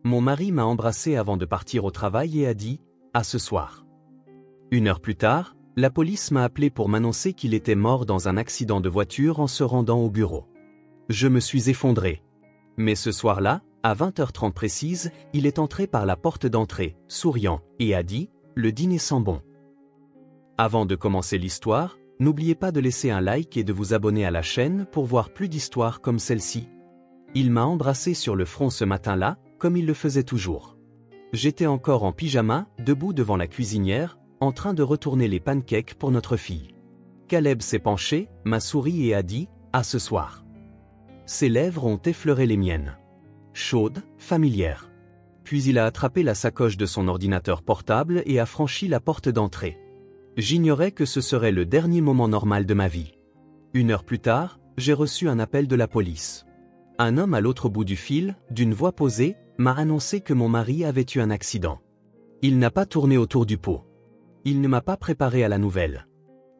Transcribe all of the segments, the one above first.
Mon mari m'a embrassé avant de partir au travail et a dit « À ce soir ». 1 heure plus tard, la police m'a appelé pour m'annoncer qu'il était mort dans un accident de voiture en se rendant au bureau. Je me suis effondré. Mais ce soir-là, à 20h30 précise, il est entré par la porte d'entrée, souriant, et a dit « Le dîner sent bon ». Avant de commencer l'histoire, n'oubliez pas de laisser un like et de vous abonner à la chaîne pour voir plus d'histoires comme celle-ci. Il m'a embrassé sur le front ce matin-là, comme il le faisait toujours. J'étais encore en pyjama, debout devant la cuisinière, en train de retourner les pancakes pour notre fille. Caleb s'est penché, m'a souri et a dit « À ce soir ». Ses lèvres ont effleuré les miennes. Chaudes, familières. Puis il a attrapé la sacoche de son ordinateur portable et a franchi la porte d'entrée. J'ignorais que ce serait le dernier moment normal de ma vie. 1 heure plus tard, j'ai reçu un appel de la police. Un homme à l'autre bout du fil, d'une voix posée, m'a annoncé que mon mari avait eu un accident. Il n'a pas tourné autour du pot. Il ne m'a pas préparé à la nouvelle.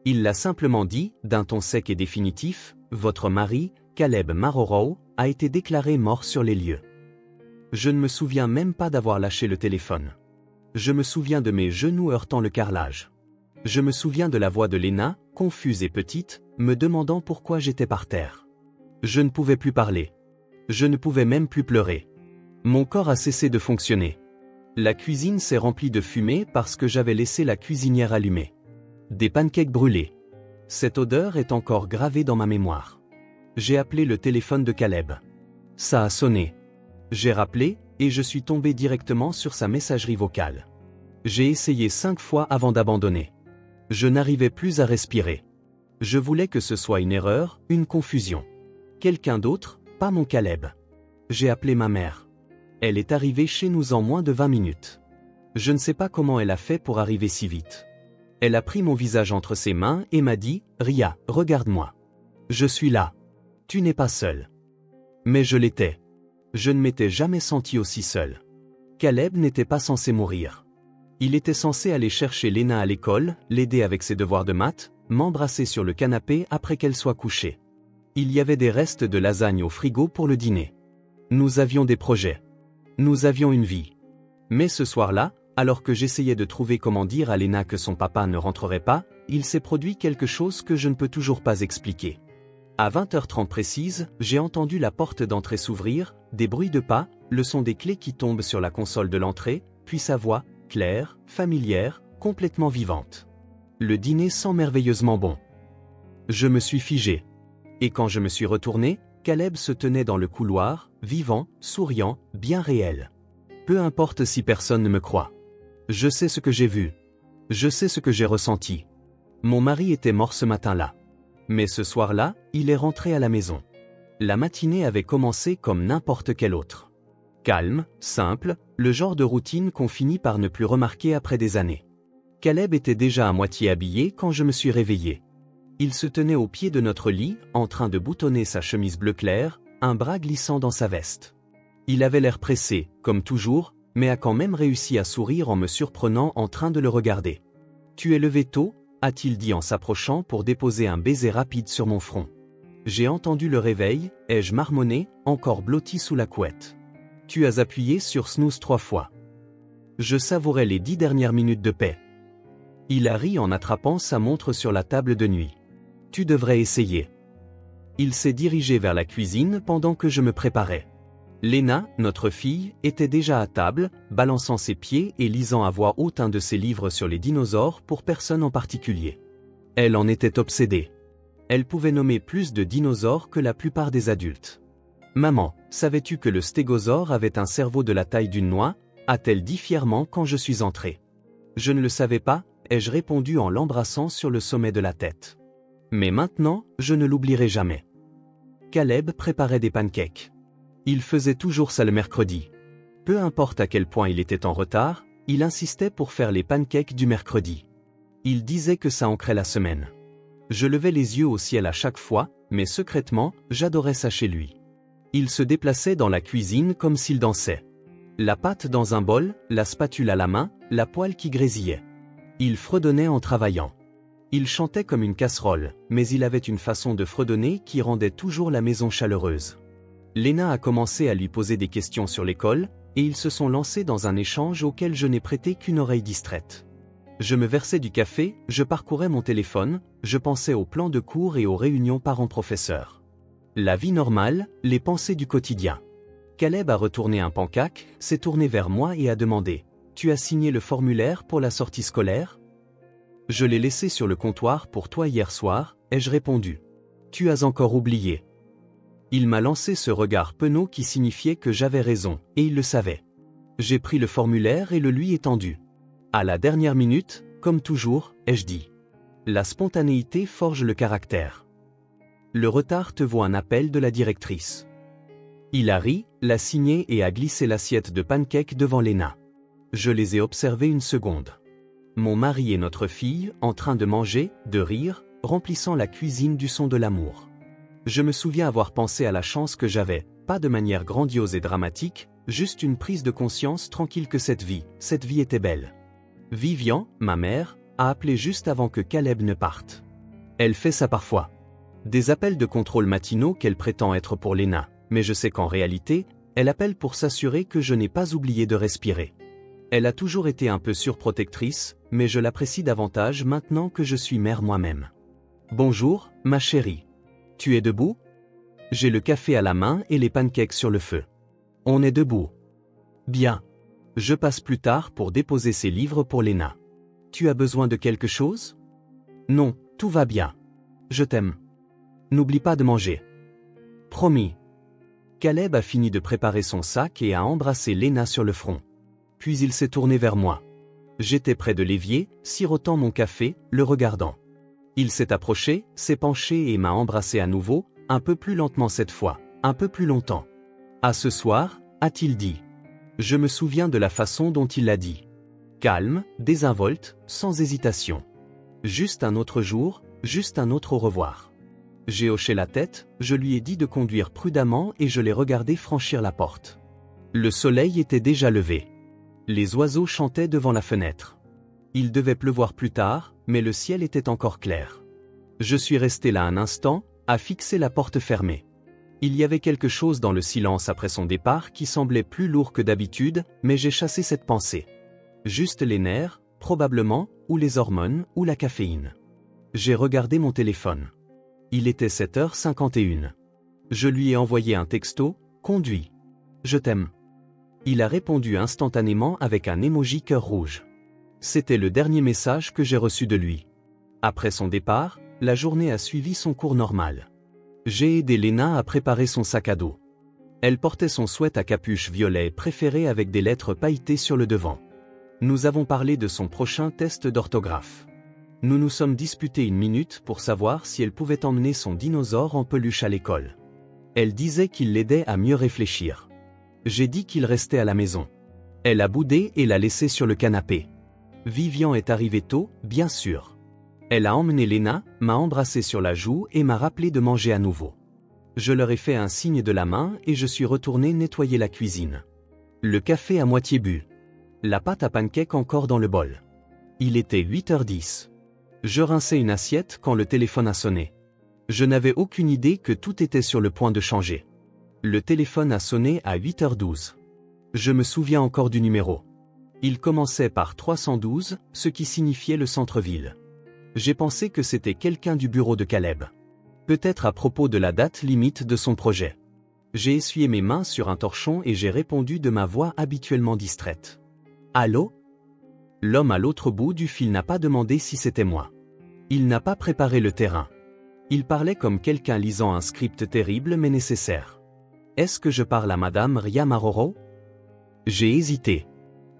Il l'a simplement dit, d'un ton sec et définitif, « Votre mari, Caleb Marorow, a été déclaré mort sur les lieux ». Je ne me souviens même pas d'avoir lâché le téléphone. Je me souviens de mes genoux heurtant le carrelage. Je me souviens de la voix de Lena, confuse et petite, me demandant pourquoi j'étais par terre. Je ne pouvais plus parler. Je ne pouvais même plus pleurer. Mon corps a cessé de fonctionner. La cuisine s'est remplie de fumée parce que j'avais laissé la cuisinière allumée. Des pancakes brûlés. Cette odeur est encore gravée dans ma mémoire. J'ai appelé le téléphone de Caleb. Ça a sonné. J'ai rappelé, et je suis tombé directement sur sa messagerie vocale. J'ai essayé 5 fois avant d'abandonner. Je n'arrivais plus à respirer. Je voulais que ce soit une erreur, une confusion. Quelqu'un d'autre, pas mon Caleb. J'ai appelé ma mère. Elle est arrivée chez nous en moins de 20 minutes. Je ne sais pas comment elle a fait pour arriver si vite. Elle a pris mon visage entre ses mains et m'a dit « Ria, regarde-moi. Je suis là. Tu n'es pas seul. » Mais je l'étais. Je ne m'étais jamais senti aussi seul. Caleb n'était pas censé mourir. Il était censé aller chercher Lena à l'école, l'aider avec ses devoirs de maths, m'embrasser sur le canapé après qu'elle soit couchée. Il y avait des restes de lasagne au frigo pour le dîner. Nous avions des projets. Nous avions une vie. Mais ce soir-là, alors que j'essayais de trouver comment dire à Lena que son papa ne rentrerait pas, il s'est produit quelque chose que je ne peux toujours pas expliquer. À 20h30 précise, j'ai entendu la porte d'entrée s'ouvrir, des bruits de pas, le son des clés qui tombent sur la console de l'entrée, puis sa voix, claire, familière, complètement vivante. Le dîner sent merveilleusement bon. Je me suis figé. Et quand je me suis retourné, Caleb se tenait dans le couloir, vivant, souriant, bien réel. Peu importe si personne ne me croit. Je sais ce que j'ai vu. Je sais ce que j'ai ressenti. Mon mari était mort ce matin-là. Mais ce soir-là, il est rentré à la maison. La matinée avait commencé comme n'importe quelle autre. Calme, simple, le genre de routine qu'on finit par ne plus remarquer après des années. Caleb était déjà à moitié habillé quand je me suis réveillé. Il se tenait au pied de notre lit, en train de boutonner sa chemise bleu clair, un bras glissant dans sa veste. Il avait l'air pressé, comme toujours, mais a quand même réussi à sourire en me surprenant en train de le regarder. « Tu es levé tôt ?» a-t-il dit en s'approchant pour déposer un baiser rapide sur mon front. J'ai entendu le réveil, ai-je marmonné, encore blotti sous la couette. Tu as appuyé sur snooze 3 fois. Je savourais les 10 dernières minutes de paix. Il a ri en attrapant sa montre sur la table de nuit. Tu devrais essayer. Il s'est dirigé vers la cuisine pendant que je me préparais. Lena, notre fille, était déjà à table, balançant ses pieds et lisant à voix haute un de ses livres sur les dinosaures pour personne en particulier. Elle en était obsédée. Elle pouvait nommer plus de dinosaures que la plupart des adultes. « Maman, savais-tu que le stégosaure avait un cerveau de la taille d'une noix ?» a-t-elle dit fièrement quand je suis entré. « Je ne le savais pas », ai-je répondu en l'embrassant sur le sommet de la tête. Mais maintenant, je ne l'oublierai jamais. Caleb préparait des pancakes. Il faisait toujours ça le mercredi. Peu importe à quel point il était en retard, il insistait pour faire les pancakes du mercredi. Il disait que ça ancrait la semaine. Je levais les yeux au ciel à chaque fois, mais secrètement, j'adorais ça chez lui. Il se déplaçait dans la cuisine comme s'il dansait. La pâte dans un bol, la spatule à la main, la poêle qui grésillait. Il fredonnait en travaillant. Il chantait comme une casserole, mais il avait une façon de fredonner qui rendait toujours la maison chaleureuse. Lena a commencé à lui poser des questions sur l'école, et ils se sont lancés dans un échange auquel je n'ai prêté qu'une oreille distraite. Je me versais du café, je parcourais mon téléphone, je pensais aux plans de cours et aux réunions parents-professeurs. La vie normale, les pensées du quotidien. Caleb a retourné un pancake, s'est tourné vers moi et a demandé « Tu as signé le formulaire pour la sortie scolaire ?» Je l'ai laissé sur le comptoir pour toi hier soir, ai-je répondu. « Tu as encore oublié. » Il m'a lancé ce regard penaud qui signifiait que j'avais raison, et il le savait. J'ai pris le formulaire et le lui ai tendu. À la dernière minute, comme toujours, ai-je dit. La spontanéité forge le caractère. Le retard te vaut un appel de la directrice. Il a ri, l'a signé et a glissé l'assiette de pancakes devant Léna. Je les ai observés une seconde. Mon mari et notre fille, en train de manger, de rire, remplissant la cuisine du son de l'amour. Je me souviens avoir pensé à la chance que j'avais, pas de manière grandiose et dramatique, juste une prise de conscience tranquille que cette vie était belle. Vivian, ma mère, a appelé juste avant que Caleb ne parte. Elle fait ça parfois. Des appels de contrôle matinaux qu'elle prétend être pour Léna, mais je sais qu'en réalité, elle appelle pour s'assurer que je n'ai pas oublié de respirer. Elle a toujours été un peu surprotectrice, mais je l'apprécie davantage maintenant que je suis mère moi-même. Bonjour, ma chérie. Tu es debout? J'ai le café à la main et les pancakes sur le feu. On est debout. Bien. Je passe plus tard pour déposer ces livres pour Léna. Tu as besoin de quelque chose? Non, tout va bien. Je t'aime. N'oublie pas de manger. Promis. Caleb a fini de préparer son sac et a embrassé Léna sur le front. Puis il s'est tourné vers moi. J'étais près de l'évier, sirotant mon café, le regardant. Il s'est approché, s'est penché et m'a embrassé à nouveau, un peu plus lentement cette fois, un peu plus longtemps. À ce soir, a-t-il dit. Je me souviens de la façon dont il l'a dit. Calme, désinvolte, sans hésitation. Juste un autre jour, juste un autre au revoir. J'ai hoché la tête, je lui ai dit de conduire prudemment et je l'ai regardé franchir la porte. Le soleil était déjà levé. Les oiseaux chantaient devant la fenêtre. Il devait pleuvoir plus tard, mais le ciel était encore clair. Je suis resté là un instant, à fixer la porte fermée. Il y avait quelque chose dans le silence après son départ qui semblait plus lourd que d'habitude, mais j'ai chassé cette pensée. Juste les nerfs, probablement, ou les hormones, ou la caféine. J'ai regardé mon téléphone. Il était 7h51. Je lui ai envoyé un texto, « Conduis. Je t'aime. » Il a répondu instantanément avec un emoji cœur rouge. C'était le dernier message que j'ai reçu de lui. Après son départ, la journée a suivi son cours normal. J'ai aidé Léna à préparer son sac à dos. Elle portait son sweat à capuche violet préféré avec des lettres pailletées sur le devant. Nous avons parlé de son prochain test d'orthographe. Nous nous sommes disputés une minute pour savoir si elle pouvait emmener son dinosaure en peluche à l'école. Elle disait qu'il l'aidait à mieux réfléchir. J'ai dit qu'il restait à la maison. Elle a boudé et l'a laissé sur le canapé. Vivian est arrivée tôt, bien sûr. Elle a emmené Léna, m'a embrassé sur la joue et m'a rappelé de manger à nouveau. Je leur ai fait un signe de la main et je suis retourné nettoyer la cuisine. Le café à moitié bu. La pâte à pancakes encore dans le bol. Il était 8h10. Je rinçais une assiette quand le téléphone a sonné. Je n'avais aucune idée que tout était sur le point de changer. Le téléphone a sonné à 8h12. Je me souviens encore du numéro. Il commençait par 312, ce qui signifiait le centre-ville. J'ai pensé que c'était quelqu'un du bureau de Caleb. Peut-être à propos de la date limite de son projet. J'ai essuyé mes mains sur un torchon et j'ai répondu de ma voix habituellement distraite. Allô? L'homme à l'autre bout du fil n'a pas demandé si c'était moi. Il n'a pas préparé le terrain. Il parlait comme quelqu'un lisant un script terrible mais nécessaire. Est-ce que je parle à Madame Ria Maroro? J'ai hésité.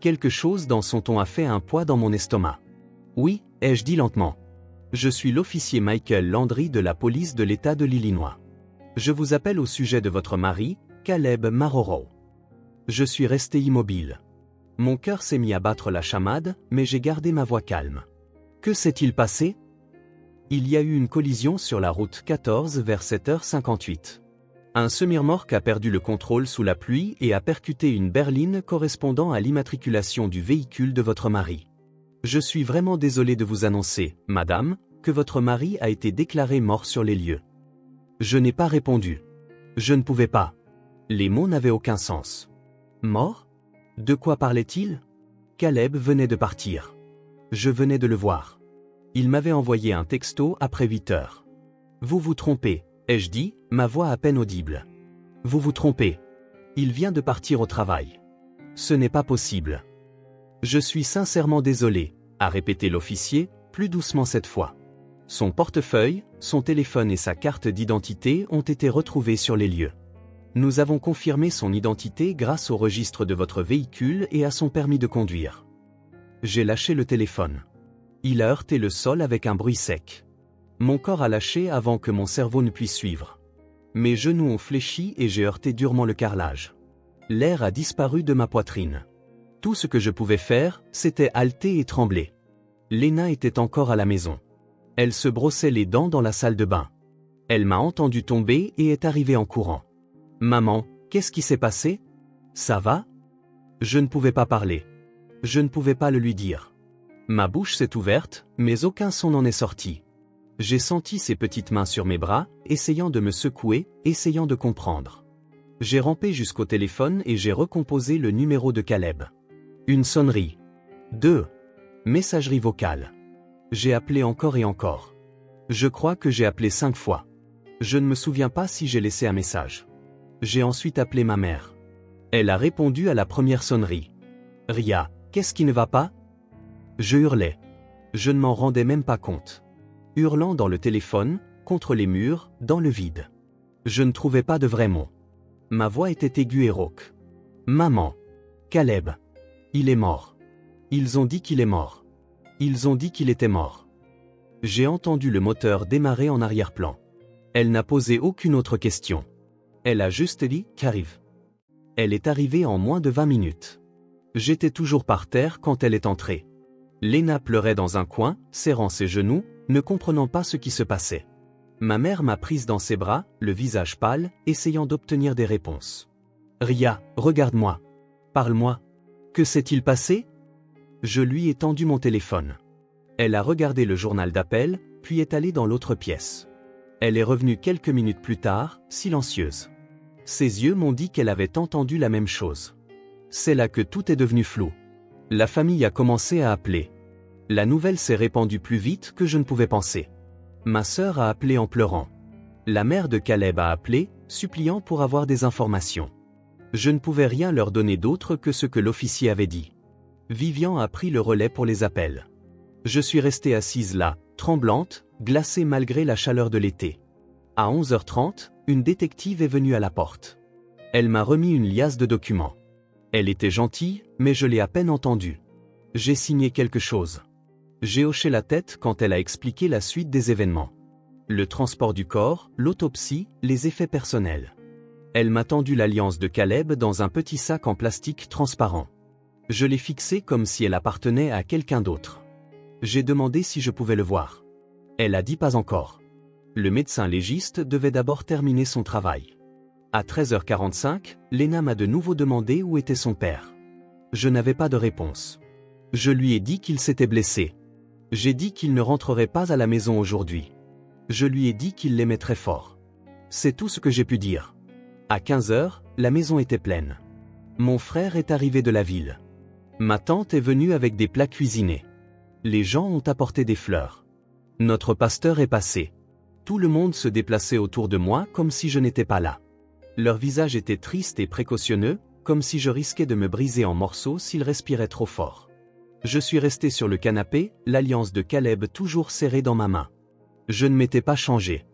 Quelque chose dans son ton a fait un poids dans mon estomac. Oui, ai-je dit lentement. Je suis l'officier Michael Landry de la police de l'État de l'Illinois. Je vous appelle au sujet de votre mari, Caleb Maroro. Je suis resté immobile. Mon cœur s'est mis à battre la chamade, mais j'ai gardé ma voix calme. Que s'est-il passé? Il y a eu une collision sur la route 14 vers 7h58. Un semi-remorque a perdu le contrôle sous la pluie et a percuté une berline correspondant à l'immatriculation du véhicule de votre mari. Je suis vraiment désolé de vous annoncer, madame, que votre mari a été déclaré mort sur les lieux. Je n'ai pas répondu. Je ne pouvais pas. Les mots n'avaient aucun sens. Mort? De quoi parlait-il? Caleb venait de partir. Je venais de le voir. Il m'avait envoyé un texto après 8 heures. Vous vous trompez, ai-je dit, ma voix à peine audible. Vous vous trompez. Il vient de partir au travail. Ce n'est pas possible. Je suis sincèrement désolé, a répété l'officier, plus doucement cette fois. Son portefeuille, son téléphone et sa carte d'identité ont été retrouvés sur les lieux. Nous avons confirmé son identité grâce au registre de votre véhicule et à son permis de conduire. J'ai lâché le téléphone. Il a heurté le sol avec un bruit sec. Mon corps a lâché avant que mon cerveau ne puisse suivre. Mes genoux ont fléchi et j'ai heurté durement le carrelage. L'air a disparu de ma poitrine. Tout ce que je pouvais faire, c'était halter et trembler. Lena était encore à la maison. Elle se brossait les dents dans la salle de bain. Elle m'a entendu tomber et est arrivée en courant. Maman, qu'est-ce qui s'est passé? Ça va? Je ne pouvais pas parler. Je ne pouvais pas le lui dire. Ma bouche s'est ouverte, mais aucun son n'en est sorti. J'ai senti ses petites mains sur mes bras, essayant de me secouer, essayant de comprendre. J'ai rampé jusqu'au téléphone et j'ai recomposé le numéro de Caleb. Une sonnerie. 2. Messagerie vocale. J'ai appelé encore et encore. Je crois que j'ai appelé 5 fois. Je ne me souviens pas si j'ai laissé un message. J'ai ensuite appelé ma mère. Elle a répondu à la première sonnerie. Ria, qu'est-ce qui ne va pas? Je hurlais. Je ne m'en rendais même pas compte. Hurlant dans le téléphone, contre les murs, dans le vide. Je ne trouvais pas de vrais mots. Ma voix était aiguë et rauque. Maman. Caleb. Il est mort. Ils ont dit qu'il est mort. Ils ont dit qu'il était mort. J'ai entendu le moteur démarrer en arrière-plan. Elle n'a posé aucune autre question. Elle a juste dit « qu'arrive ». Elle est arrivée en moins de 20 minutes. J'étais toujours par terre quand elle est entrée. Lena pleurait dans un coin, serrant ses genoux, ne comprenant pas ce qui se passait. Ma mère m'a prise dans ses bras, le visage pâle, essayant d'obtenir des réponses. Ria, regarde-moi. Parle-moi. Que s'est-il passé? Je lui ai tendu mon téléphone. Elle a regardé le journal d'appel, puis est allée dans l'autre pièce. Elle est revenue quelques minutes plus tard, silencieuse. Ses yeux m'ont dit qu'elle avait entendu la même chose. C'est là que tout est devenu flou. La famille a commencé à appeler. La nouvelle s'est répandue plus vite que je ne pouvais penser. Ma sœur a appelé en pleurant. La mère de Caleb a appelé, suppliant pour avoir des informations. Je ne pouvais rien leur donner d'autre que ce que l'officier avait dit. Vivian a pris le relais pour les appels. Je suis restée assise là, tremblante, glacée malgré la chaleur de l'été. À 11h30, une détective est venue à la porte. Elle m'a remis une liasse de documents. Elle était gentille, mais je l'ai à peine entendue. J'ai signé quelque chose. J'ai hoché la tête quand elle a expliqué la suite des événements. Le transport du corps, l'autopsie, les effets personnels. Elle m'a tendu l'alliance de Caleb dans un petit sac en plastique transparent. Je l'ai fixé comme si elle appartenait à quelqu'un d'autre. J'ai demandé si je pouvais le voir. Elle a dit pas encore. Le médecin légiste devait d'abord terminer son travail. À 13h45, Lena m'a de nouveau demandé où était son père. Je n'avais pas de réponse. Je lui ai dit qu'il s'était blessé. J'ai dit qu'il ne rentrerait pas à la maison aujourd'hui. Je lui ai dit qu'il l'aimait très fort. C'est tout ce que j'ai pu dire. À 15h, la maison était pleine. Mon frère est arrivé de la ville. Ma tante est venue avec des plats cuisinés. Les gens ont apporté des fleurs. Notre pasteur est passé. Tout le monde se déplaçait autour de moi comme si je n'étais pas là. Leur visage était triste et précautionneux, comme si je risquais de me briser en morceaux s'ils respiraient trop fort. Je suis resté sur le canapé, l'alliance de Caleb toujours serrée dans ma main. Je ne m'étais pas changé.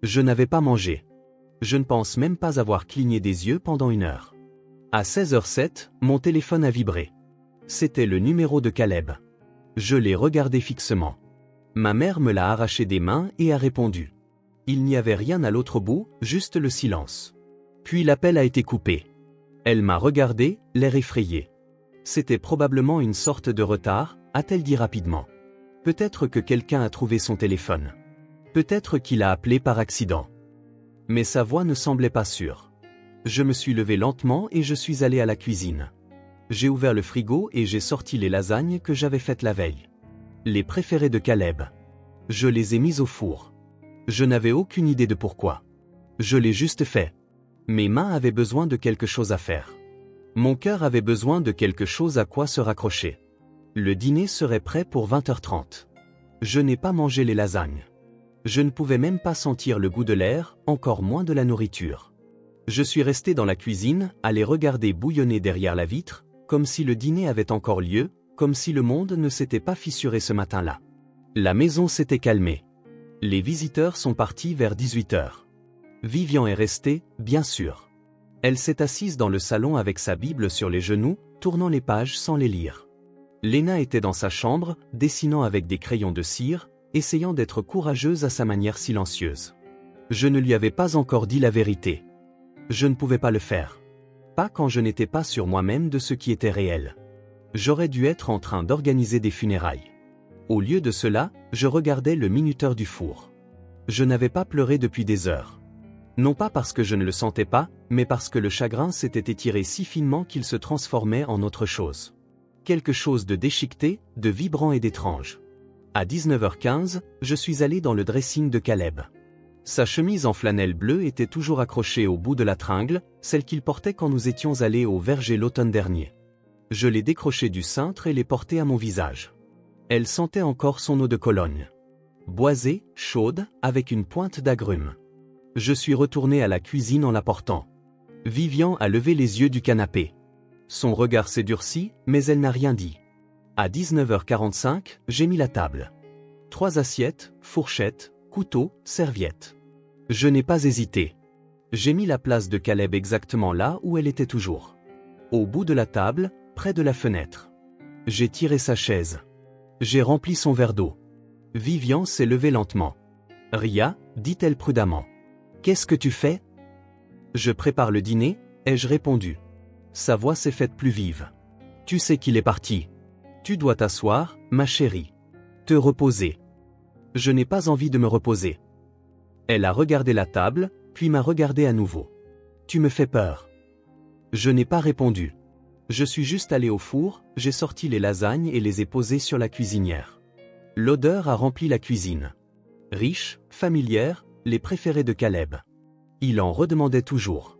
Je n'avais pas mangé. Je ne pense même pas avoir cligné des yeux pendant 1 heure. À 16h07, mon téléphone a vibré. C'était le numéro de Caleb. Je l'ai regardé fixement. Ma mère me l'a arraché des mains et a répondu. Il n'y avait rien à l'autre bout, juste le silence. Puis l'appel a été coupé. Elle m'a regardé, l'air effrayé. C'était probablement une sorte de retard, a-t-elle dit rapidement. Peut-être que quelqu'un a trouvé son téléphone. Peut-être qu'il a appelé par accident. Mais sa voix ne semblait pas sûre. Je me suis levé lentement et je suis allé à la cuisine. J'ai ouvert le frigo et j'ai sorti les lasagnes que j'avais faites la veille. Les préférées de Caleb. Je les ai mises au four. Je n'avais aucune idée de pourquoi. Je l'ai juste fait. Mes mains avaient besoin de quelque chose à faire. Mon cœur avait besoin de quelque chose à quoi se raccrocher. Le dîner serait prêt pour 20h30. Je n'ai pas mangé les lasagnes. Je ne pouvais même pas sentir le goût de l'air, encore moins de la nourriture. Je suis resté dans la cuisine, à les regarder bouillonner derrière la vitre, comme si le dîner avait encore lieu, comme si le monde ne s'était pas fissuré ce matin-là. La maison s'était calmée. Les visiteurs sont partis vers 18h. Vivian est restée, bien sûr. Elle s'est assise dans le salon avec sa Bible sur les genoux, tournant les pages sans les lire. Léna était dans sa chambre, dessinant avec des crayons de cire, essayant d'être courageuse à sa manière silencieuse. Je ne lui avais pas encore dit la vérité. Je ne pouvais pas le faire. Pas quand je n'étais pas sûr moi-même de ce qui était réel. J'aurais dû être en train d'organiser des funérailles. Au lieu de cela, je regardais le minuteur du four. Je n'avais pas pleuré depuis des heures. Non pas parce que je ne le sentais pas, mais parce que le chagrin s'était étiré si finement qu'il se transformait en autre chose. Quelque chose de déchiqueté, de vibrant et d'étrange. À 19h15, je suis allé dans le dressing de Caleb. Sa chemise en flanelle bleue était toujours accrochée au bout de la tringle, celle qu'il portait quand nous étions allés au verger l'automne dernier. Je l'ai décrochée du cintre et l'ai portée à mon visage. Elle sentait encore son eau de Cologne. Boisée, chaude, avec une pointe d'agrumes. Je suis retourné à la cuisine en la portant. Vivian a levé les yeux du canapé. Son regard s'est durci, mais elle n'a rien dit. À 19h45, j'ai mis la table. 3 assiettes, fourchettes, couteaux, serviettes. Je n'ai pas hésité. J'ai mis la place de Caleb exactement là où elle était toujours. Au bout de la table, près de la fenêtre. J'ai tiré sa chaise. J'ai rempli son verre d'eau. Vivian s'est levée lentement. Ria, dit-elle prudemment. Qu'est-ce que tu fais? Je prépare le dîner, ai-je répondu. Sa voix s'est faite plus vive. Tu sais qu'il est parti. Tu dois t'asseoir, ma chérie. Te reposer. Je n'ai pas envie de me reposer. Elle a regardé la table, puis m'a regardé à nouveau. Tu me fais peur. Je n'ai pas répondu. Je suis juste allé au four, j'ai sorti les lasagnes et les ai posées sur la cuisinière. L'odeur a rempli la cuisine. Riche, familière, les préférées de Caleb. Il en redemandait toujours.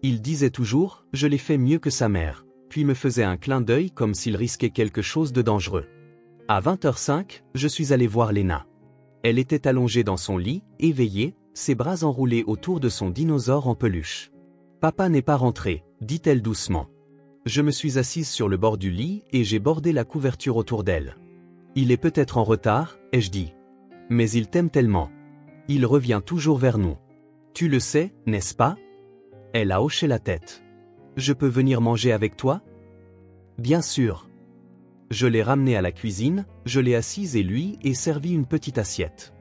Il disait toujours, je l'ai fait mieux que sa mère, puis me faisait un clin d'œil comme s'il risquait quelque chose de dangereux. À 20h05, je suis allé voir Léna. Elle était allongée dans son lit, éveillée, ses bras enroulés autour de son dinosaure en peluche. Papa n'est pas rentré, dit-elle doucement. Je me suis assise sur le bord du lit et j'ai bordé la couverture autour d'elle. Il est peut-être en retard, ai-je dit. Mais il t'aime tellement. Il revient toujours vers nous. Tu le sais, n'est-ce pas? Elle a hoché la tête. Je peux venir manger avec toi? Bien sûr. Je l'ai ramené à la cuisine, je l'ai assise et lui ai servi une petite assiette.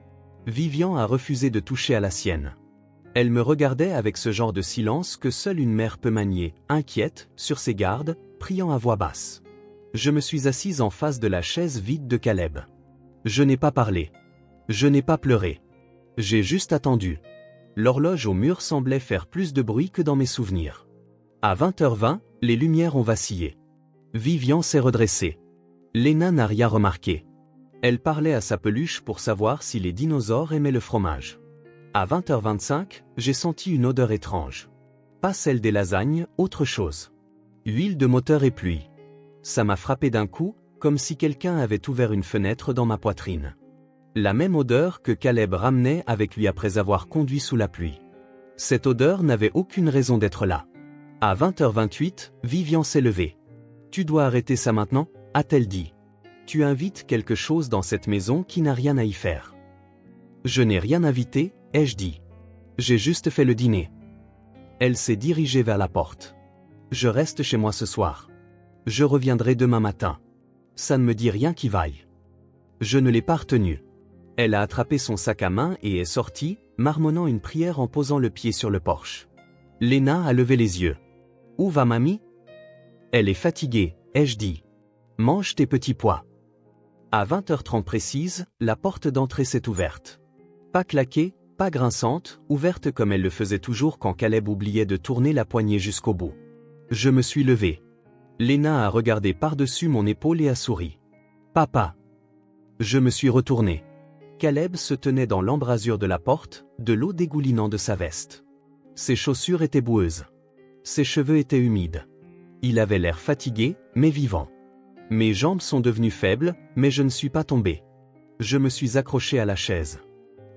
Vivian a refusé de toucher à la sienne. Elle me regardait avec ce genre de silence que seule une mère peut manier, inquiète, sur ses gardes, priant à voix basse. Je me suis assise en face de la chaise vide de Caleb. Je n'ai pas parlé. Je n'ai pas pleuré. J'ai juste attendu. L'horloge au mur semblait faire plus de bruit que dans mes souvenirs. À 20h20, les lumières ont vacillé. Vivian s'est redressée. Léna n'a rien remarqué. Elle parlait à sa peluche pour savoir si les dinosaures aimaient le fromage. À 20h25, j'ai senti une odeur étrange. Pas celle des lasagnes, autre chose. Huile de moteur et pluie. Ça m'a frappé d'un coup, comme si quelqu'un avait ouvert une fenêtre dans ma poitrine. La même odeur que Caleb ramenait avec lui après avoir conduit sous la pluie. Cette odeur n'avait aucune raison d'être là. À 20h28, Vivian s'est levée. Tu dois arrêter ça maintenant, a-t-elle dit. Tu invites quelque chose dans cette maison qui n'a rien à y faire. Je n'ai rien invité, ai-je dit. J'ai juste fait le dîner. Elle s'est dirigée vers la porte. Je reste chez moi ce soir. Je reviendrai demain matin. Ça ne me dit rien qui vaille. Je ne l'ai pas retenue. Elle a attrapé son sac à main et est sortie, marmonnant une prière en posant le pied sur le porche. Léna a levé les yeux. Où va mamie? Elle est fatiguée, ai-je dit. Mange tes petits pois. À 20h30 précise, la porte d'entrée s'est ouverte. Pas claquée, pas grinçante, ouverte comme elle le faisait toujours quand Caleb oubliait de tourner la poignée jusqu'au bout. Je me suis levé. Léna a regardé par-dessus mon épaule et a souri. Papa. Je me suis retourné. Caleb se tenait dans l'embrasure de la porte, de l'eau dégoulinant de sa veste. Ses chaussures étaient boueuses. Ses cheveux étaient humides. Il avait l'air fatigué, mais vivant. Mes jambes sont devenues faibles, mais je ne suis pas tombé. Je me suis accroché à la chaise.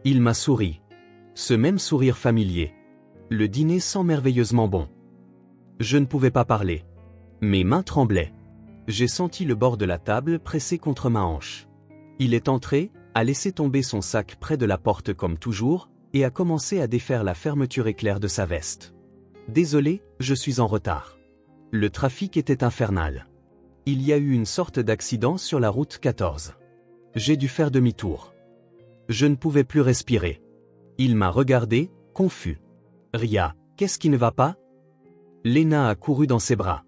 Il m'a souri. Ce même sourire familier. Le dîner sent merveilleusement bon. Je ne pouvais pas parler. Mes mains tremblaient. J'ai senti le bord de la table pressé contre ma hanche. Il est entré, a laissé tomber son sac près de la porte comme toujours, et a commencé à défaire la fermeture éclair de sa veste. Désolé, je suis en retard. Le trafic était infernal. Il y a eu une sorte d'accident sur la route 14. J'ai dû faire demi-tour. Je ne pouvais plus respirer. Il m'a regardé, confus. Ria, qu'est-ce qui ne va pas? Lena a couru dans ses bras.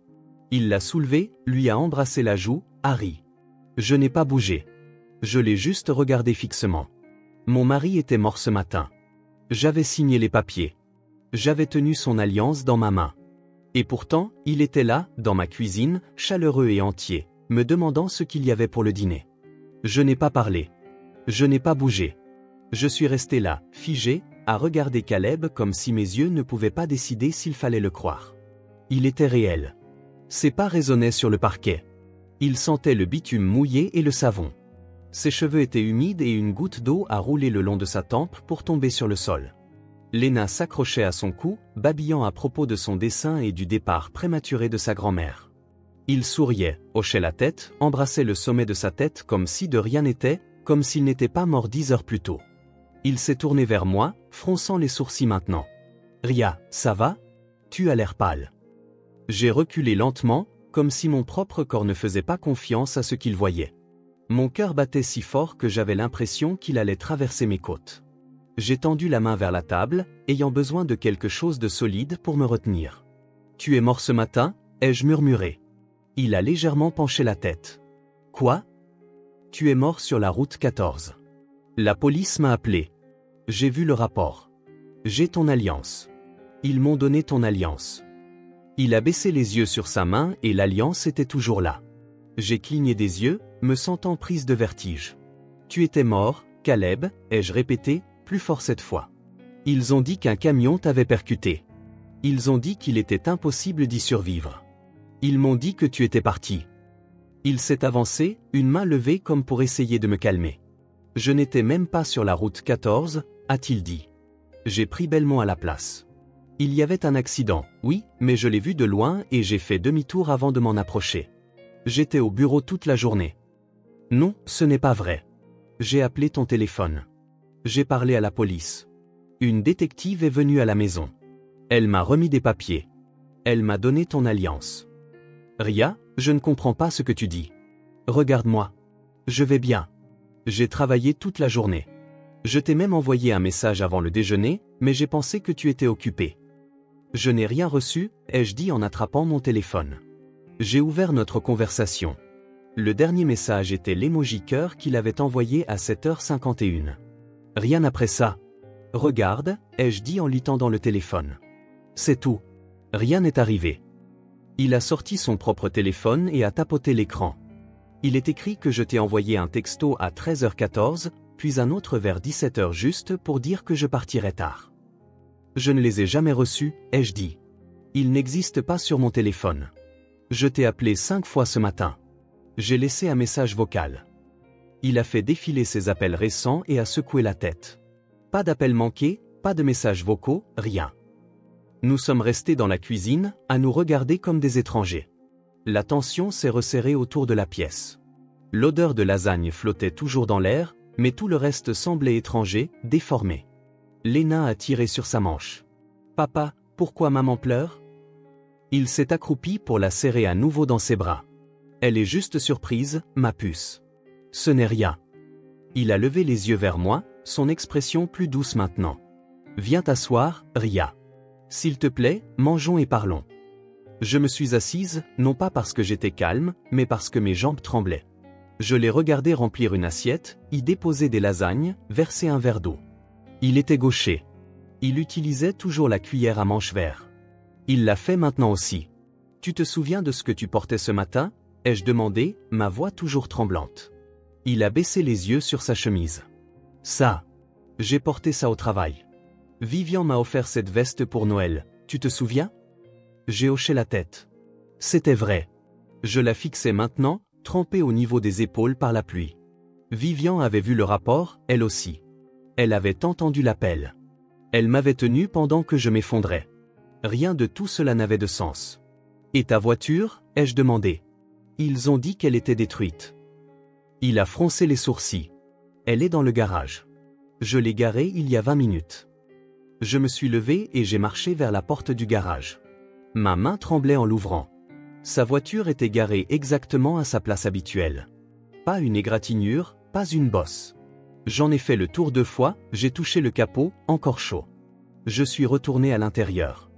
Il l'a soulevée, lui a embrassé la joue, a ri. Je n'ai pas bougé. Je l'ai juste regardé fixement. Mon mari était mort ce matin. J'avais signé les papiers. J'avais tenu son alliance dans ma main. Et pourtant, il était là, dans ma cuisine, chaleureux et entier, me demandant ce qu'il y avait pour le dîner. Je n'ai pas parlé. Je n'ai pas bougé. Je suis resté là, figé, à regarder Caleb comme si mes yeux ne pouvaient pas décider s'il fallait le croire. Il était réel. Ses pas résonnaient sur le parquet. Il sentait le bitume mouillé et le savon. Ses cheveux étaient humides et une goutte d'eau a roulé le long de sa tempe pour tomber sur le sol. Lena s'accrochait à son cou, babillant à propos de son dessein et du départ prématuré de sa grand-mère. Il souriait, hochait la tête, embrassait le sommet de sa tête comme si de rien n'était, comme s'il n'était pas mort 10 heures plus tôt. Il s'est tourné vers moi, fronçant les sourcils maintenant. « Ria, ça va? Tu as l'air pâle. » J'ai reculé lentement, comme si mon propre corps ne faisait pas confiance à ce qu'il voyait. Mon cœur battait si fort que j'avais l'impression qu'il allait traverser mes côtes. J'ai tendu la main vers la table, ayant besoin de quelque chose de solide pour me retenir. « Tu es mort ce matin ?» ai-je murmuré. Il a légèrement penché la tête. « Quoi ? Tu es mort sur la route 14. La police m'a appelé. J'ai vu le rapport. J'ai ton alliance. Ils m'ont donné ton alliance. » Il a baissé les yeux sur sa main et l'alliance était toujours là. J'ai cligné des yeux, me sentant prise de vertige. « Tu étais mort, Caleb » ai-je répété, plus fort cette fois. Ils ont dit qu'un camion t'avait percuté. Ils ont dit qu'il était impossible d'y survivre. Ils m'ont dit que tu étais parti. Il s'est avancé, une main levée comme pour essayer de me calmer. Je n'étais même pas sur la route 14, a-t-il dit. J'ai pris Belmont à la place. Il y avait un accident, oui, mais je l'ai vu de loin et j'ai fait demi-tour avant de m'en approcher. J'étais au bureau toute la journée. Non, ce n'est pas vrai. J'ai appelé ton téléphone. J'ai parlé à la police. Une détective est venue à la maison. Elle m'a remis des papiers. Elle m'a donné ton alliance. Ria, je ne comprends pas ce que tu dis. Regarde-moi. Je vais bien. J'ai travaillé toute la journée. Je t'ai même envoyé un message avant le déjeuner, mais j'ai pensé que tu étais occupé. Je n'ai rien reçu, ai-je dit en attrapant mon téléphone. J'ai ouvert notre conversation. Le dernier message était l'emoji cœur qu'il avait envoyé à 7h51. Rien après ça. Regarde, ai-je dit en lui tendant le téléphone. C'est tout. Rien n'est arrivé. Il a sorti son propre téléphone et a tapoté l'écran. Il est écrit que je t'ai envoyé un texto à 13h14, puis un autre vers 17h juste pour dire que je partirais tard. Je ne les ai jamais reçus, ai-je dit. Ils n'existent pas sur mon téléphone. Je t'ai appelé 5 fois ce matin. J'ai laissé un message vocal. Il a fait défiler ses appels récents et a secoué la tête. Pas d'appels manqués, pas de messages vocaux, rien. Nous sommes restés dans la cuisine, à nous regarder comme des étrangers. La tension s'est resserrée autour de la pièce. L'odeur de lasagne flottait toujours dans l'air, mais tout le reste semblait étranger, déformé. Lena a tiré sur sa manche. « Papa, pourquoi maman pleure ?» Il s'est accroupi pour la serrer à nouveau dans ses bras. « Elle est juste surprise, ma puce. » « Ce n'est rien. » Il a levé les yeux vers moi, son expression plus douce maintenant. « Viens t'asseoir, Ria. S'il te plaît, mangeons et parlons. » Je me suis assise, non pas parce que j'étais calme, mais parce que mes jambes tremblaient. Je l'ai regardé remplir une assiette, y déposer des lasagnes, verser un verre d'eau. Il était gaucher. Il utilisait toujours la cuillère à manche-vert. Il l'a fait maintenant aussi. « Tu te souviens de ce que tu portais ce matin ?» ai-je demandé, ma voix toujours tremblante. Il a baissé les yeux sur sa chemise. « Ça. J'ai porté ça au travail. Vivian m'a offert cette veste pour Noël, tu te souviens ?» J'ai hoché la tête. « C'était vrai. Je la fixais maintenant, trempée au niveau des épaules par la pluie. Vivian avait vu le rapport, elle aussi. Elle avait entendu l'appel. Elle m'avait tenu pendant que je m'effondrais. Rien de tout cela n'avait de sens. Et ta voiture, ai-je demandé. Ils ont dit qu'elle était détruite. Il a froncé les sourcils. Elle est dans le garage. Je l'ai garée il y a 20 minutes. Je me suis levé et j'ai marché vers la porte du garage. Ma main tremblait en l'ouvrant. Sa voiture était garée exactement à sa place habituelle. Pas une égratignure, pas une bosse. J'en ai fait le tour 2 fois, j'ai touché le capot, encore chaud. Je suis retourné à l'intérieur.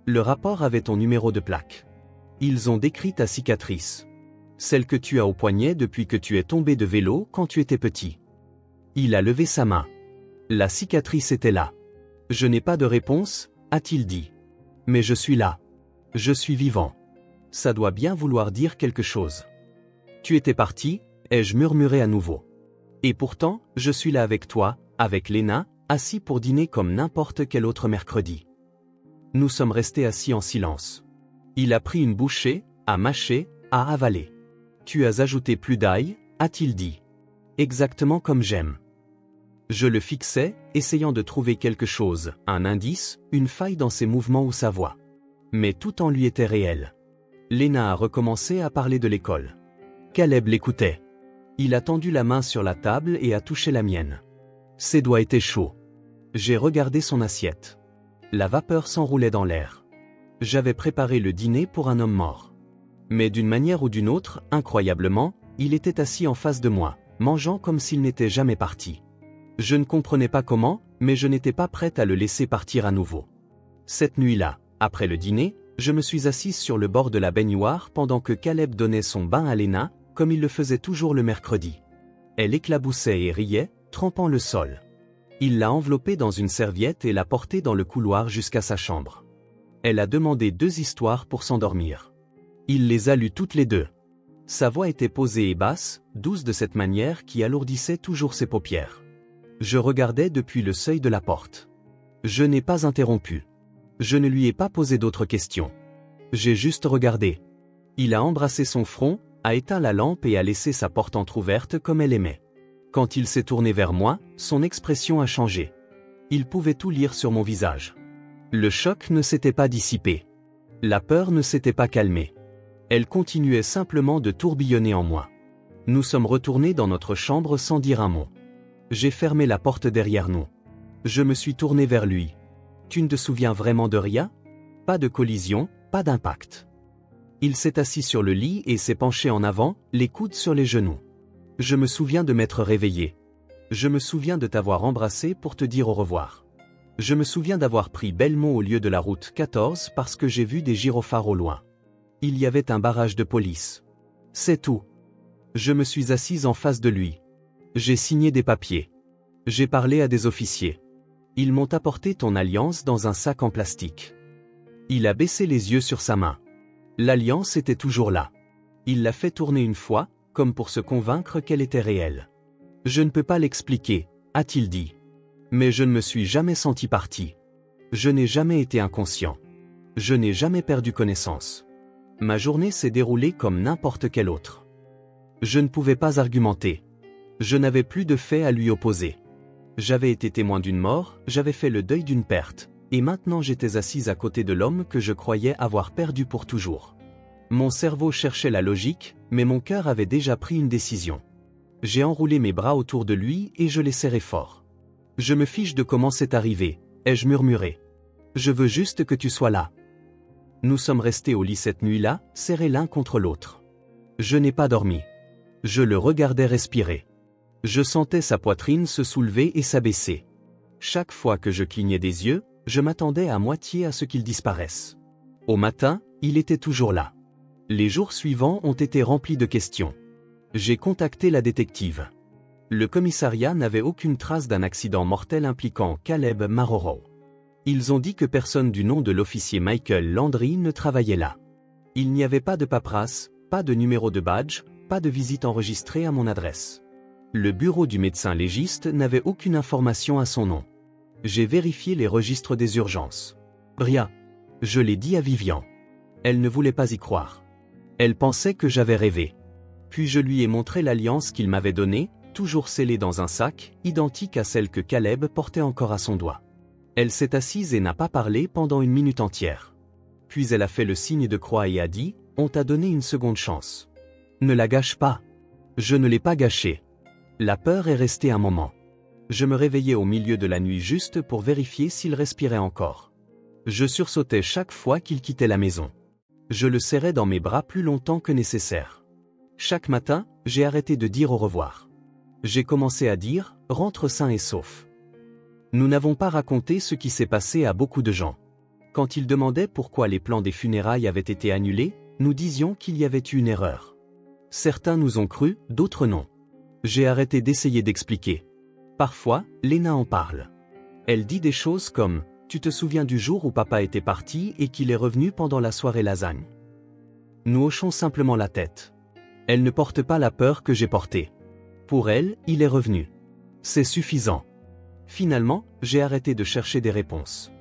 Le rapport avait ton numéro de plaque. Ils ont décrit ta cicatrice. Celle que tu as au poignet depuis que tu es tombé de vélo quand tu étais petit. Il a levé sa main. La cicatrice était là. Je n'ai pas de réponse, a-t-il dit. Mais je suis là. Je suis vivant. Ça doit bien vouloir dire quelque chose. Tu étais parti, ai-je murmuré à nouveau. Et pourtant, je suis là avec toi, avec Léna, assis pour dîner comme n'importe quel autre mercredi. Nous sommes restés assis en silence. Il a pris une bouchée, a mâché, a avalé. Tu as ajouté plus d'ail, a-t-il dit. Exactement comme j'aime. Je le fixais, essayant de trouver quelque chose, un indice, une faille dans ses mouvements ou sa voix. Mais tout en lui était réel. Léna a recommencé à parler de l'école. Caleb l'écoutait. Il a tendu la main sur la table et a touché la mienne. Ses doigts étaient chauds. J'ai regardé son assiette. La vapeur s'enroulait dans l'air. J'avais préparé le dîner pour un homme mort. Mais d'une manière ou d'une autre, incroyablement, il était assis en face de moi, mangeant comme s'il n'était jamais parti. Je ne comprenais pas comment, mais je n'étais pas prête à le laisser partir à nouveau. Cette nuit-là, après le dîner, je me suis assise sur le bord de la baignoire pendant que Caleb donnait son bain à Léna, comme il le faisait toujours le mercredi. Elle éclaboussait et riait, trempant le sol. Il l'a enveloppée dans une serviette et l'a portée dans le couloir jusqu'à sa chambre. Elle a demandé 2 histoires pour s'endormir. Il les a lues toutes les 2. Sa voix était posée et basse, douce de cette manière qui alourdissait toujours ses paupières. Je regardais depuis le seuil de la porte. Je n'ai pas interrompu. Je ne lui ai pas posé d'autres questions. J'ai juste regardé. Il a embrassé son front, a éteint la lampe et a laissé sa porte entr'ouverte comme elle aimait. Quand il s'est tourné vers moi, son expression a changé. Il pouvait tout lire sur mon visage. Le choc ne s'était pas dissipé. La peur ne s'était pas calmée. Elle continuait simplement de tourbillonner en moi. Nous sommes retournés dans notre chambre sans dire un mot. J'ai fermé la porte derrière nous. Je me suis tourné vers lui. Tu ne te souviens vraiment de rien? Pas de collision, pas d'impact. Il s'est assis sur le lit et s'est penché en avant, les coudes sur les genoux. Je me souviens de m'être réveillé. Je me souviens de t'avoir embrassé pour te dire au revoir. Je me souviens d'avoir pris Belmont au lieu de la route 14 parce que j'ai vu des gyrophares au loin. Il y avait un barrage de police. C'est tout. Je me suis assise en face de lui. J'ai signé des papiers. J'ai parlé à des officiers. Ils m'ont apporté ton alliance dans un sac en plastique. Il a baissé les yeux sur sa main. L'alliance était toujours là. Il l'a fait tourner une fois, comme pour se convaincre qu'elle était réelle. Je ne peux pas l'expliquer, a-t-il dit. Mais je ne me suis jamais senti parti. Je n'ai jamais été inconscient. Je n'ai jamais perdu connaissance. Ma journée s'est déroulée comme n'importe quelle autre. Je ne pouvais pas argumenter. Je n'avais plus de faits à lui opposer. J'avais été témoin d'une mort, j'avais fait le deuil d'une perte, et maintenant j'étais assise à côté de l'homme que je croyais avoir perdu pour toujours. Mon cerveau cherchait la logique, mais mon cœur avait déjà pris une décision. J'ai enroulé mes bras autour de lui et je les serrai fort. Je me fiche de comment c'est arrivé, ai-je murmuré. Je veux juste que tu sois là. Nous sommes restés au lit cette nuit-là, serrés l'un contre l'autre. Je n'ai pas dormi. Je le regardais respirer. Je sentais sa poitrine se soulever et s'abaisser. Chaque fois que je clignais des yeux, je m'attendais à moitié à ce qu'il disparaisse. Au matin, il était toujours là. Les jours suivants ont été remplis de questions. J'ai contacté la détective. Le commissariat n'avait aucune trace d'un accident mortel impliquant Caleb Maroro. Ils ont dit que personne du nom de l'officier Michael Landry ne travaillait là. Il n'y avait pas de paperasse, pas de numéro de badge, pas de visite enregistrée à mon adresse. Le bureau du médecin légiste n'avait aucune information à son nom. J'ai vérifié les registres des urgences. Rien. Je l'ai dit à Vivian. Elle ne voulait pas y croire. Elle pensait que j'avais rêvé. Puis je lui ai montré l'alliance qu'il m'avait donnée, toujours scellée dans un sac, identique à celle que Caleb portait encore à son doigt. Elle s'est assise et n'a pas parlé pendant 1 minute entière. Puis elle a fait le signe de croix et a dit « On t'a donné une seconde chance. Ne la gâche pas. » Je ne l'ai pas gâchée. La peur est restée un moment. Je me réveillais au milieu de la nuit juste pour vérifier s'il respirait encore. Je sursautais chaque fois qu'il quittait la maison. Je le serrais dans mes bras plus longtemps que nécessaire. Chaque matin, j'ai arrêté de dire au revoir. J'ai commencé à dire « Rentre sain et sauf ». Nous n'avons pas raconté ce qui s'est passé à beaucoup de gens. Quand ils demandaient pourquoi les plans des funérailles avaient été annulés, nous disions qu'il y avait eu une erreur. Certains nous ont cru, d'autres non. J'ai arrêté d'essayer d'expliquer. Parfois, Léna en parle. Elle dit des choses comme « Tu te souviens du jour où papa était parti et qu'il est revenu pendant la soirée lasagne ?» Nous hochons simplement la tête. Elle ne porte pas la peur que j'ai portée. Pour elle, il est revenu. C'est suffisant. Finalement, j'ai arrêté de chercher des réponses.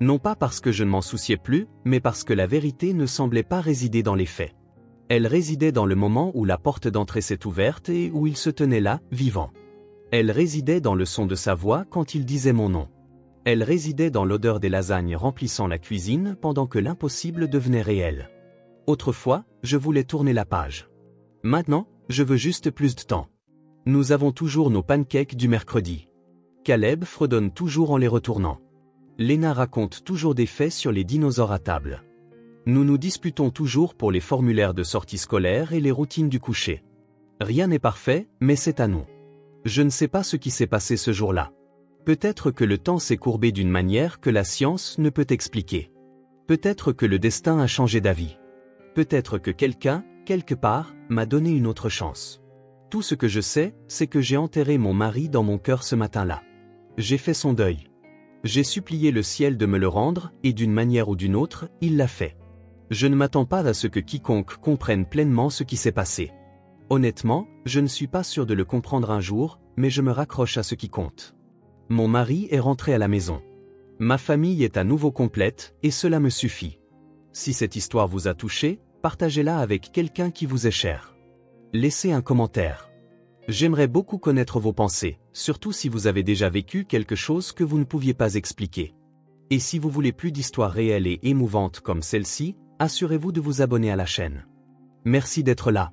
Non pas parce que je ne m'en souciais plus, mais parce que la vérité ne semblait pas résider dans les faits. Elle résidait dans le moment où la porte d'entrée s'est ouverte et où il se tenait là, vivant. Elle résidait dans le son de sa voix quand il disait mon nom. Elle résidait dans l'odeur des lasagnes remplissant la cuisine pendant que l'impossible devenait réel. Autrefois, je voulais tourner la page. Maintenant, je veux juste plus de temps. Nous avons toujours nos pancakes du mercredi. Caleb fredonne toujours en les retournant. Léna raconte toujours des faits sur les dinosaures à table. Nous nous disputons toujours pour les formulaires de sortie scolaire et les routines du coucher. Rien n'est parfait, mais c'est à nous. Je ne sais pas ce qui s'est passé ce jour-là. Peut-être que le temps s'est courbé d'une manière que la science ne peut expliquer. Peut-être que le destin a changé d'avis. Peut-être que quelqu'un, quelque part, m'a donné une autre chance. Tout ce que je sais, c'est que j'ai enterré mon mari dans mon cœur ce matin-là. J'ai fait son deuil. J'ai supplié le ciel de me le rendre, et d'une manière ou d'une autre, il l'a fait. Je ne m'attends pas à ce que quiconque comprenne pleinement ce qui s'est passé. Honnêtement, je ne suis pas sûr de le comprendre un jour, mais je me raccroche à ce qui compte. Mon mari est rentré à la maison. Ma famille est à nouveau complète, et cela me suffit. Si cette histoire vous a touché, partagez-la avec quelqu'un qui vous est cher. Laissez un commentaire. J'aimerais beaucoup connaître vos pensées, surtout si vous avez déjà vécu quelque chose que vous ne pouviez pas expliquer. Et si vous voulez plus d'histoires réelles et émouvantes comme celle-ci, assurez-vous de vous abonner à la chaîne. Merci d'être là.